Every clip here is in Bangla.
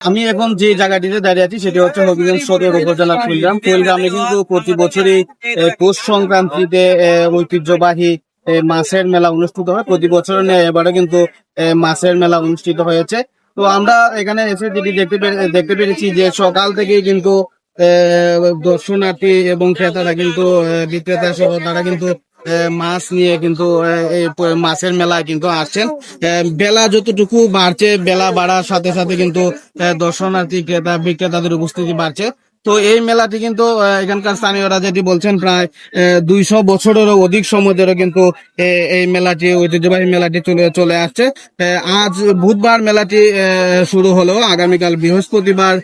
আমি এখন যে জায়গাটিতে দাঁড়িয়ে আছি সেটি হচ্ছে হবিগঞ্জ সদর উপজেলা কুড়িগ্রামে কিন্তু প্রতি বছরই পৌষ সংক্রান্তিতে ঐতিহ্যবাহী মাছের মেলা অনুষ্ঠিত হয়। প্রতি বছর এবারে কিন্তু মাছের মেলা অনুষ্ঠিত হয়েছে। তো আমরা এখানে এসে যেটি দেখতে পেরেছি যে সকাল থেকেই কিন্তু দর্শনার্থী এবং ক্রেতারা কিন্তু বিক্রেতা সহ তারা কিন্তু মাছ নিয়ে কিন্তু এই মাছের মেলায় কিন্তু আসছেন। বেলা যতটুকু বাড়ছে, বেলা বাড়ার সাথে সাথে কিন্তু দর্শনার্থী ক্রেতা বিক্রেতাদের উপস্থিতি বাড়ছে। তো এই মেলাটি কিন্তু এখানকার স্থানীয়রা যেটি বলছেন প্রায় 200 বছরেরও অধিক সময় ধরে কিন্তু এই মেলাটি, ঐতিহ্যবাহী মেলাটি চলে আসছে। আজ বুধবার মেলাটি শুরু হলো, আগামীকাল বৃহস্পতিবার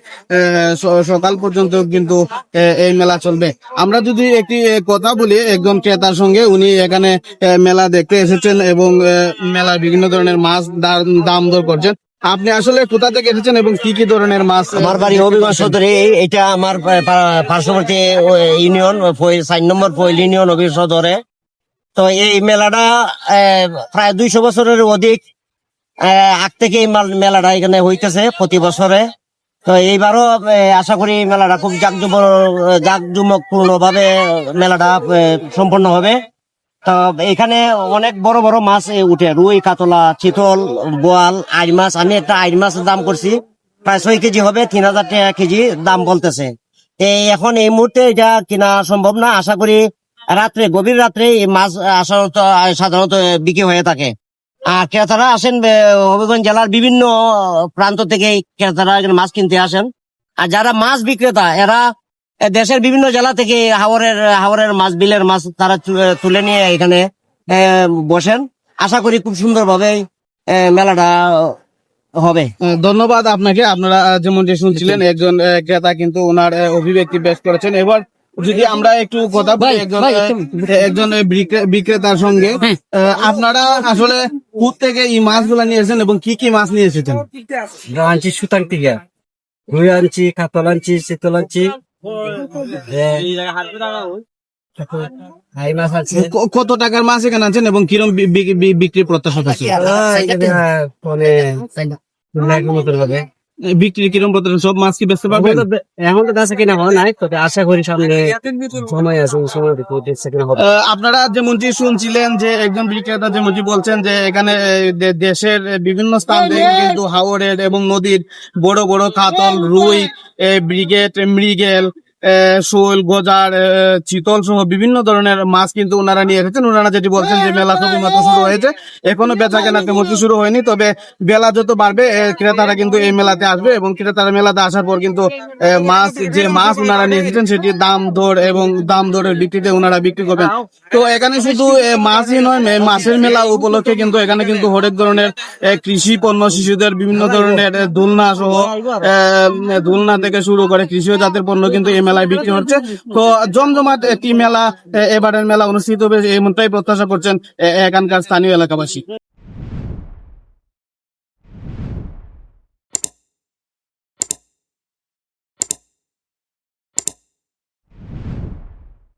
সকাল পর্যন্ত কিন্তু এই মেলা চলবে। আমরা যদি একটি কথা বলি একজন ক্রেতার সঙ্গে, উনি এখানে মেলা দেখতে এসেছেন এবং মেলার বিভিন্ন ধরনের মাছ দাম দর করছেন। আপনি আসলে কোথা থেকে এসেছেন এবং কি কি ধরনের মাছ? আমার বাড়ি হবিগঞ্জ সদরে। এটা আমার পার্শ্ববর্তী ইউনিয়ন 4 নম্বর পয়েল ইউনিয়ন হবিগঞ্জ সদরে। তো এই মেলাটা প্রায় 200 বছরের অধিক আগ থেকে এই মেলাটা এখানে হইতেছে প্রতি বছরে। তো এইবারও আশা করি মেলাটা খুব জাঁকজমকপূর্ণ ভাবে মেলাটা সম্পন্ন হবে। তো এখানে অনেক বড় বড় মাছ উঠে, রুই, কাতলা, চিতল, বোয়াল, আইড় মাছ। আমি একটা আইড় মাছের দাম করছি প্রায় 6 কেজি হবে, 3000 টাকা কেজি দাম বলতেছে। এখন এই মুহূর্তে এটা কিনা সম্ভব না। আশা করি রাত্রে, গভীর রাত্রে এই মাছ সাধারণত বিক্রি হয়ে থাকে। আর ক্রেতারা আসেন হবিগঞ্জ জেলার বিভিন্ন প্রান্ত থেকে ক্রেতারা এখানে মাছ কিনতে আসেন। আর যারা মাছ বিক্রেতা, এরা দেশের বিভিন্ন জেলা থেকে হাওরের মাছ, বিলের মাছ তারা তুলে নিয়ে এখানে বসেন। আশা করি খুব সুন্দরভাবে মেলাটা হবে। ধন্যবাদ আপনাকে। আপনারা যেমনটি শুনছিলেন একজন ক্রেতা কিন্তু ওনার অভিব্যক্তি পেশ করেছেন। এবার যদি আমরা একটু কথা বলি একজন বিক্রেতার সঙ্গে, আপনারা আসলে কোথ থেকে এই মাছগুলা নিয়ে এসেছেন এবং কি কি মাছ নিয়ে এসেছেন? আনছি সুতাং থেকে, রুই আনছি, কাতল আনছি, চিতল আনছি, কত টাকার মাছ এখানে আনছেন এবং কিরম বিক্রি প্রত্যাশা আছে? বিক্রি কিরম প্রত্যাশা? সব মাছ কি বেচতে পারবেন? এখন তো বেচা কিনা হয় নাই, তবে আশা করি সামনে সময় আছে, সময় বেচা কিনা হবে। আপনারা যেমনটি শুনছিলেন যে একজন বিক্রেতা যেমনটি বলছেন যে এখানে দেশের বিভিন্ন স্থান থেকে কিন্তু হাওরের এবং নদীর বড় বড় কাতল, রুই, ব্রিগেড, মৃগেল, শোল, গজার, চিতল সহ বিভিন্ন ধরনের মাছ কিন্তু ওনারা নিয়ে এসেছেন। ওনারা যেটি বলছেন যে মেলা সবে মাত্র শুরু হয়েছে, এখনো বেচা কেনা তেমন শুরু হয়নি। তবে বেলা যত বাড়বে ক্রেতারা কিন্তু এই মেলাতে আসবে এবং ক্রেতারা মেলাতে আসার পর কিন্তু মাছ ওনারা নিয়ে এসেছেন সেটি দাম দরের ভিত্তিতে ওনারা বিক্রি করবেন। তো এখানে শুধু মাছই নয়, মাছের মেলা উপলক্ষে কিন্তু এখানে কিন্তু হরেক ধরনের কৃষি পণ্য, শিশুদের বিভিন্ন ধরনের দোলনা সহ দোলনা থেকে শুরু করে কৃষি জাতের পণ্য কিন্তু এই মেলায় বিক্রি হচ্ছে। তো জমজমাট একটি মেলা এবারের মেলা অনুষ্ঠিত হবে এমনটাই প্রত্যাশা করছেন এখানকার স্থানীয় এলাকাবাসী।